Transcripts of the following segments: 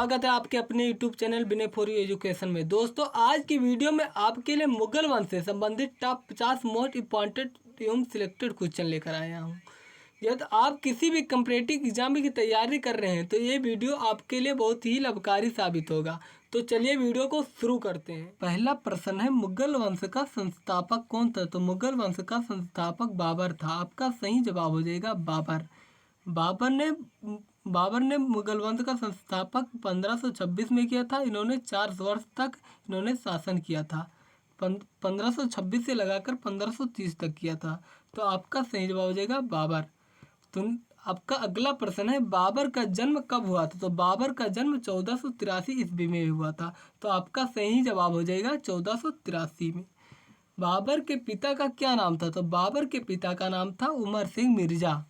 स्वागत है आपके अपने YouTube channel Vinay for you education में। दोस्तों, आज की वीडियो में आपके लिए मुगल वंश से संबंधित टॉप 50 मोस्ट इम्पॉर्टेंट एवं सिलेक्टेड क्वेश्चन लेकर आया हूँ। यदि आप किसी भी कम्पिटिटिव एग्जाम की तैयारी कर रहे हैं तो ये वीडियो आपके लिए बहुत ही लाभकारी साबित होगा। तो चलिए वीडियो को शुरू करते हैं। पहला प्रश्न है, मुगल वंश का संस्थापक कौन था? तो मुगल वंश का संस्थापक बाबर था। आपका सही जवाब हो जाएगा बाबर। बाबर ने मुगल वंश का संस्थापक 1526 में किया था। इन्होंने 4 वर्ष तक शासन किया था। 1526 से लगाकर 1530 तक किया था। तो आपका सही जवाब हो जाएगा बाबर। तो आपका अगला प्रश्न है, बाबर का जन्म कब हुआ था? तो बाबर का जन्म 1483 ईस्वी में हुआ था। तो आपका सही जवाब हो जाएगा 1483 में। बाबर के पिता का क्या नाम था? तो बाबर के पिता का नाम था उमर सिंह मिर्जा।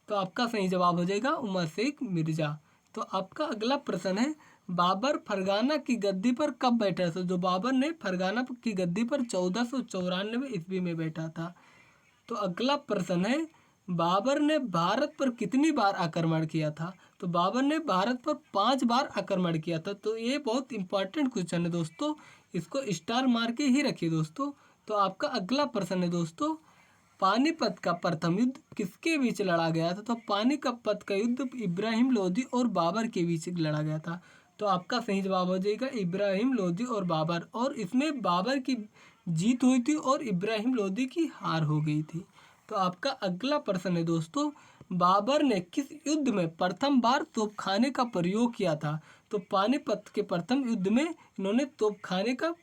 तो आपका सही जवाब हो जाएगा उमर सिंह मिर्जा। तो आपका अगला प्रश्न है, बाबर फरगाना की गद्दी पर कब बैठा था? तो बाबर ने फरगाना की गद्दी पर 1494 ईस्वी में बैठा था। तो अगला प्रश्न है, बाबर ने भारत पर कितनी बार आक्रमण किया था? तो बाबर ने भारत पर 5 बार आक्रमण किया था। तो ये बहुत इंपॉर्टेंट क्वेश्चन है दोस्तों, इसको स्टार मार के ही रखिए दोस्तों। तो आपका अगला प्रश्न है दोस्तों, पानीपत का प्रथम युद्ध किसके बीच लड़ा गया था? तो पानीपत का युद्ध इब्राहिम लोदी और बाबर के बीच लड़ा गया था। तो आपका सही जवाब हो जाएगा इब्राहिम लोदी और बाबर। और इसमें बाबर की जीत हुई थी और इब्राहिम लोदी की हार हो गई थी। तो आपका अगला प्रश्न है दोस्तों, बाबर ने किस युद्ध में प्रथम बार तोपखाने का प्रयोग किया था? तो पानीपत के प्रथम युद्ध में इन्होंने तोपखाने का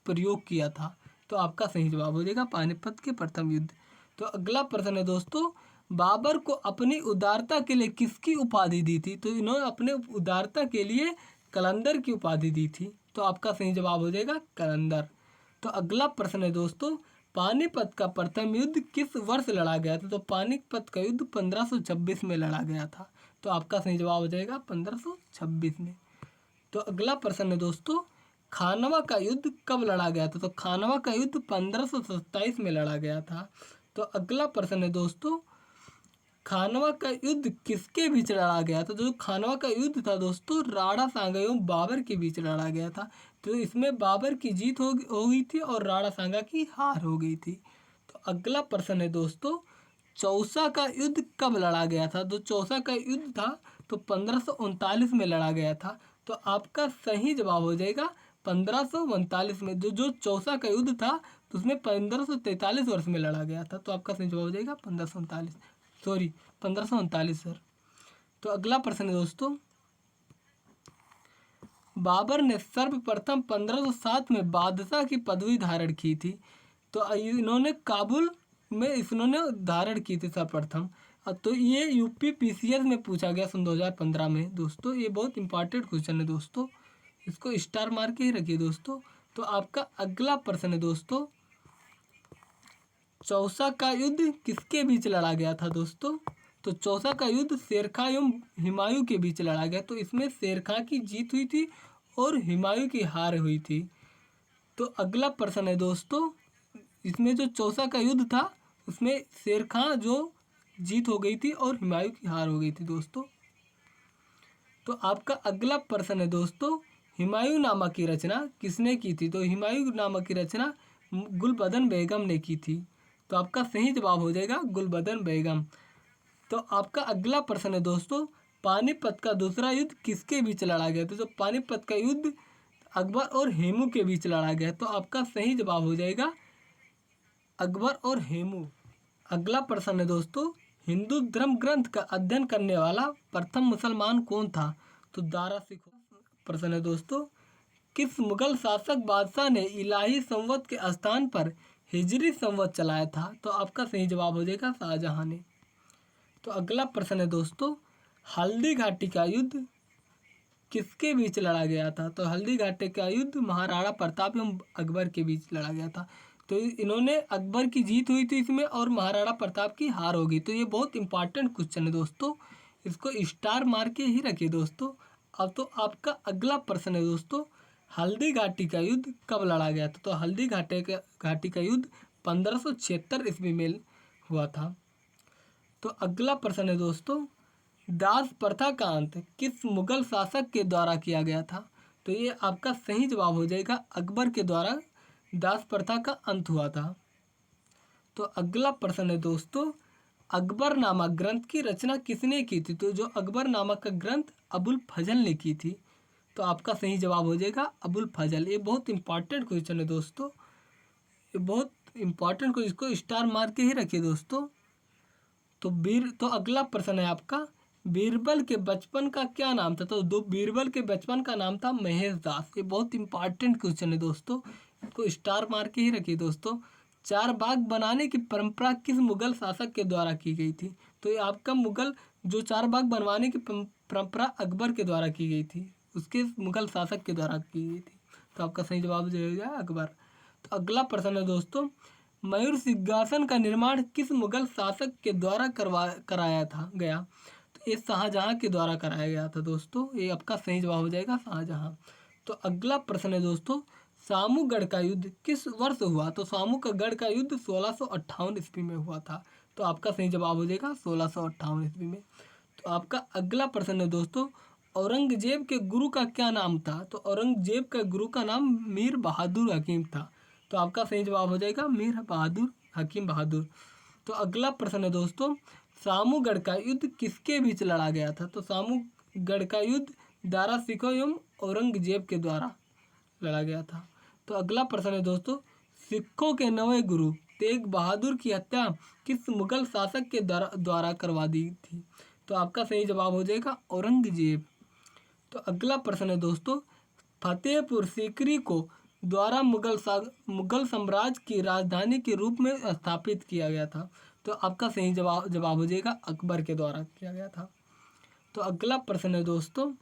प्रयोग किया था। तो आपका सही जवाब हो जाएगा पानीपत के प्रथम युद्ध। तो अगला प्रश्न है दोस्तों, बाबर को अपनी उदारता के लिए किसकी उपाधि दी थी? तो इन्होंने अपने उदारता के लिए कलंदर की उपाधि दी थी। तो आपका सही जवाब हो जाएगा कलंदर। तो अगला प्रश्न है दोस्तों, पानीपत का प्रथम युद्ध किस वर्ष लड़ा गया था? तो पानीपत का युद्ध 1526 में लड़ा गया था। तो आपका सही जवाब हो जाएगा 1526 में। तो अगला प्रश्न है दोस्तों, खानवा का युद्ध कब लड़ा गया था? तो खानवा का युद्ध 1527 में लड़ा गया था। तो अगला प्रश्न है दोस्तों, खानवा का युद्ध किसके बीच लड़ा गया था? तो जो खानवा का युद्ध था दोस्तों, राणा सांगा एवं बाबर के बीच लड़ा गया था। तो इसमें बाबर की जीत हो गई थी और राणा सांगा की हार हो गई थी। तो अगला प्रश्न है दोस्तों, चौसा का युद्ध कब लड़ा गया था? तो चौसा का युद्ध था तो 1539 में लड़ा गया था। तो आपका सही जवाब हो जाएगा 1539 में। जो चौसा का युद्ध था तो उसमें 1543 वर्ष में लड़ा गया था। तो आपका सही जवाब हो जाएगा 1539 सर। तो अगला प्रश्न है दोस्तों, बाबर ने सर्वप्रथम 1507 में बादशाह की पदवी धारण की थी। तो इन्होंने काबुल में इन्होंने धारण की थी सर्वप्रथम। तो ये यूपी पीसीएस में पूछा गया सन 2015 में दोस्तों। ये बहुत इंपॉर्टेंट क्वेश्चन है दोस्तों, इसको स्टार मार के ही रखिए दोस्तों। तो आपका अगला प्रश्न है दोस्तों, चौसा का युद्ध किसके बीच लड़ा गया था दोस्तों? तो चौसा का युद्ध शेरखां एवं हुमायूं के बीच लड़ा गया। तो इसमें शेरखां की जीत हुई थी और हुमायूं की हार हुई थी। तो अगला प्रश्न है दोस्तों, इसमें जो चौसा का युद्ध था उसमें शेरखां जो जीत हो गई थी और हुमायूं की हार हो गई थी दोस्तों। तो आपका अगला प्रश्न है दोस्तों, हुमायूं नामा की रचना किसने की थी? तो हुमायूं नामा की रचना गुलबदन बेगम ने की थी। तो आपका सही जवाब हो जाएगा गुलबदन बेगम। तो आपका अगला प्रश्न है दोस्तों, पानीपत का दूसरा युद्ध किसके बीच लड़ा गया था? तो पानीपत का युद्ध अकबर और हेमू के बीच लड़ा गया। तो आपका सही जवाब हो जाएगा अकबर और हेमू। अगला प्रश्न है दोस्तों, हिंदू धर्म ग्रंथ का अध्ययन करने वाला प्रथम मुसलमान कौन था? तो दारा सिकोह। प्रश्न है दोस्तों, किस मुगल शासक बादशाह ने इलाही संवत के स्थान पर हिजरी संवत चलाया था? तो आपका सही जवाब हो जाएगा शाहजहां ने। तो अगला प्रश्न है दोस्तों, हल्दी घाटी का युद्ध किसके बीच लड़ा गया था? तो हल्दी घाटी का युद्ध महाराणा प्रताप एवं अकबर के बीच लड़ा गया था। तो इन्होंने अकबर की जीत हुई थी इसमें और महाराणा प्रताप की हार हो गई। तो ये बहुत इंपॉर्टेंट क्वेश्चन है दोस्तों, इसको स्टार मार के ही रखिए दोस्तों। अब तो आपका अगला प्रश्न है दोस्तों, हल्दी घाटी का युद्ध कब लड़ा गया था? तो हल्दी घाटी का युद्ध 1576 ईस्वी में हुआ था। तो अगला प्रश्न है दोस्तों, दास प्रथा का अंत किस मुगल शासक के द्वारा किया गया था? तो ये आपका सही जवाब हो जाएगा, अकबर के द्वारा दास प्रथा का अंत हुआ था। तो अगला प्रश्न है दोस्तों, अकबर नामक ग्रंथ की रचना किसने की थी? तो जो अकबर नामक का ग्रंथ अबुल फजल ने की थी। तो आपका सही जवाब हो जाएगा अबुल फजल। ये बहुत इंपॉर्टेंट क्वेश्चन है दोस्तों, ये बहुत इंपॉर्टेंट को, इसको स्टार मार के ही रखिए दोस्तों। तो अगला प्रश्न है आपका, बीरबल के बचपन का क्या नाम था? तो दो बीरबल के बचपन का नाम था महेश दास। ये बहुत इंपॉर्टेंट क्वेश्चन है दोस्तों, इसको स्टार मार के ही रखिए दोस्तों। चार बाग बनाने की परंपरा किस मुगल शासक के द्वारा की गई थी? तो ये आपका मुगल जो चार बाग बनवाने की परंपरा अकबर के द्वारा की गई थी, उसके मुगल शासक के द्वारा की गई थी। तो आपका सही जवाब हो जाएगा अकबर। तो अगला प्रश्न है दोस्तों, मयूर सिंहासन का निर्माण किस मुगल शासक के द्वारा कराया था गया? तो ये शाहजहां के द्वारा कराया गया था दोस्तों। ये आपका सही जवाब हो जाएगा शाहजहां। तो अगला प्रश्न है दोस्तों, सामूगढ़ का युद्ध किस वर्ष हुआ? तो सामूगढ़ का युद्ध 1658 ईस्वी में हुआ था। तो आपका सही जवाब हो जाएगा 1658 ईस्वी में। तो आपका अगला प्रश्न है दोस्तों, औरंगजेब के गुरु का क्या नाम था? तो औरंगजेब का गुरु का नाम मीर बहादुर हकीम था। तो आपका सही जवाब हो जाएगा मीर बहादुर हकीम बहादुर। तो अगला प्रश्न है दोस्तों, सामूगढ़ का युद्ध किसके बीच लड़ा गया था? तो सामूगढ़ का युद्ध दारा सिकोह एवं औरंगजेब के द्वारा लड़ा गया था। तो अगला प्रश्न है दोस्तों, सिखों के नवे गुरु तेग बहादुर की हत्या किस मुगल शासक के द्वारा करवा दी थी? तो आपका सही जवाब हो जाएगा औरंगजेब। तो अगला प्रश्न है दोस्तों, फतेहपुर सीकरी को द्वारा मुगल साम्राज्य की राजधानी के रूप में स्थापित किया गया था। तो आपका सही जवाब हो जाएगा अकबर के द्वारा किया गया था। तो अगला प्रश्न है दोस्तों,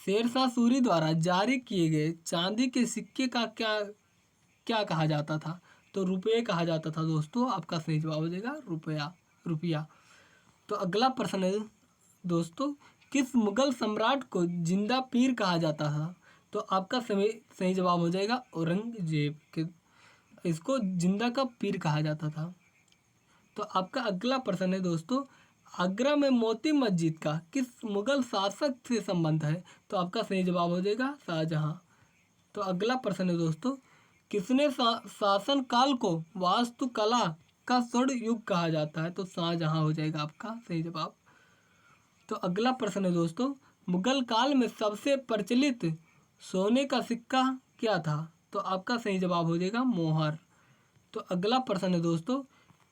शेरशाह सूरी द्वारा जारी किए गए चांदी के सिक्के का क्या क्या कहा जाता था? तो रुपये कहा जाता था दोस्तों। आपका सही जवाब हो जाएगा रुपया। तो अगला प्रश्न है दोस्तों, किस मुगल सम्राट को जिंदा पीर कहा जाता था? तो आपका सही जवाब हो जाएगा औरंगजेब के, इसको जिंदा का पीर कहा जाता था। तो आपका अगला प्रश्न है दोस्तों, आगरा में मोती मस्जिद का किस मुगल शासक से संबंध है? तो आपका सही जवाब हो जाएगा शाहजहां। तो अगला प्रश्न है दोस्तों, किसने शासन काल को वास्तुकला का स्वर्ण युग कहा जाता है? तो शाहजहां हो जाएगा आपका सही जवाब। तो अगला प्रश्न है दोस्तों, मुगल काल में सबसे प्रचलित सोने का सिक्का क्या था? तो आपका सही जवाब हो जाएगा मोहर। तो अगला प्रश्न है दोस्तों,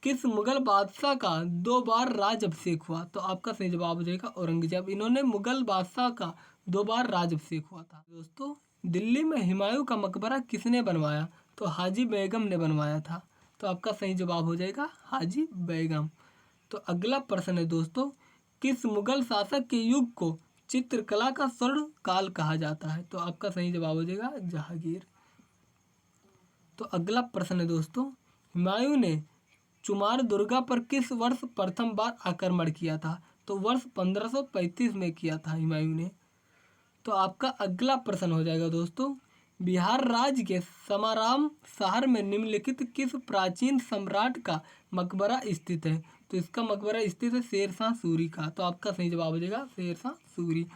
किस मुगल बादशाह का 2 बार राज्याभिषेक हुआ? तो आपका सही जवाब हो जाएगा औरंगजेब। इन्होंने मुगल बादशाह का 2 बार राज्याभिषेक हुआ था दोस्तों। दिल्ली में हुमायूं का मकबरा किसने बनवाया? तो हाजी बेगम ने बनवाया था। तो आपका सही जवाब हो जाएगा हाजी बेगम। तो अगला प्रश्न है दोस्तों, किस मुगल शासक के युग को चित्रकला का स्वर्ण काल कहा जाता है? तो आपका सही जवाब हो जाएगा जहांगीर। तो अगला प्रश्न है दोस्तों, हुमायूं ने चुमार दुर्गा पर किस वर्ष प्रथम बार आक्रमण किया था? तो वर्ष 1535 में किया था हुमायूं ने। तो आपका अगला प्रश्न हो जाएगा दोस्तों, बिहार राज्य के समाराम शहर में निम्नलिखित किस प्राचीन सम्राट का मकबरा स्थित है? तो इसका मकबरा स्थित है शेरशाह सूरी का। तो आपका सही जवाब हो जाएगा शेरशाह सूरी।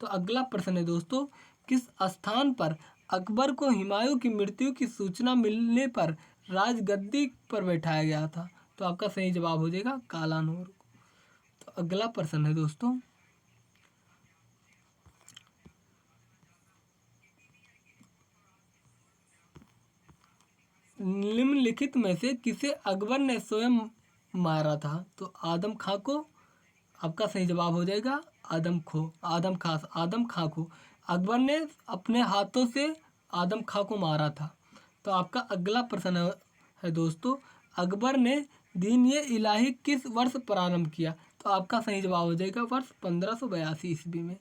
तो अगला प्रश्न है दोस्तों, किस स्थान पर अकबर को हुमायूं की मृत्यु की सूचना मिलने पर राजगद्दी पर बैठाया गया था? तो आपका सही जवाब हो जाएगा कालानूर। तो अगला प्रश्न है दोस्तों, निम्नलिखित में से किसे अकबर ने स्वयं मारा था? तो आदम खां को। आपका सही जवाब हो जाएगा आदम खां को अकबर ने अपने हाथों से आदम खां को मारा था। तो आपका अगला प्रश्न है दोस्तों, अकबर ने दीन ए इलाही किस वर्ष प्रारंभ किया? तो आपका सही जवाब हो जाएगा वर्ष 1582 ईस्वी में।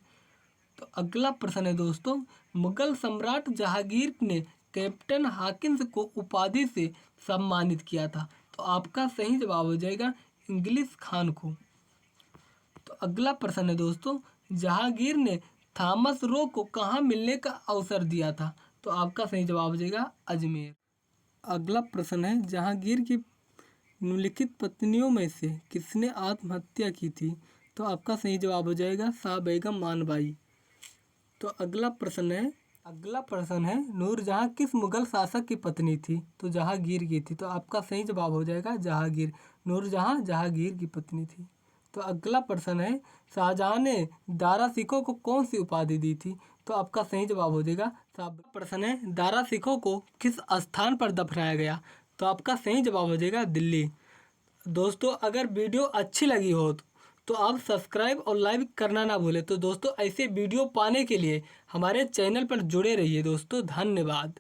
तो अगला प्रश्न है दोस्तों, मुगल सम्राट जहांगीर ने कैप्टन हाकिन्स को उपाधि से सम्मानित किया था? तो आपका सही जवाब हो जाएगा इंग्लिश खान को। तो अगला प्रश्न है दोस्तों, जहांगीर ने थॉमस रो को कहाँ मिलने का अवसर दिया था? तो आपका सही जवाब हो जाएगा अजमेर। अगला प्रश्न है, जहांगीर की निम्नलिखित पत्नियों में से किसने आत्महत्या की थी? तो आपका सही जवाब हो जाएगा शाह बेगम मानबाई। तो अगला प्रश्न है नूरजहां किस मुगल शासक की पत्नी थी? तो जहांगीर की थी। तो आपका सही जवाब हो जाएगा जहांगीर। नूरजहां जहांगीर की पत्नी थी। तो अगला प्रश्न है शाहजहां ने दारा सिकों को कौन सी उपाधि दी थी? तो आपका सही जवाब हो जाएगा प्रश्न है दारा सिकों को किस स्थान पर दफनाया गया? तो आपका सही जवाब हो जाएगा दिल्ली। दोस्तों अगर वीडियो अच्छी लगी हो तो आप सब्सक्राइब और लाइक करना ना भूलें। तो दोस्तों ऐसे वीडियो पाने के लिए हमारे चैनल पर जुड़े रहिए दोस्तों। धन्यवाद।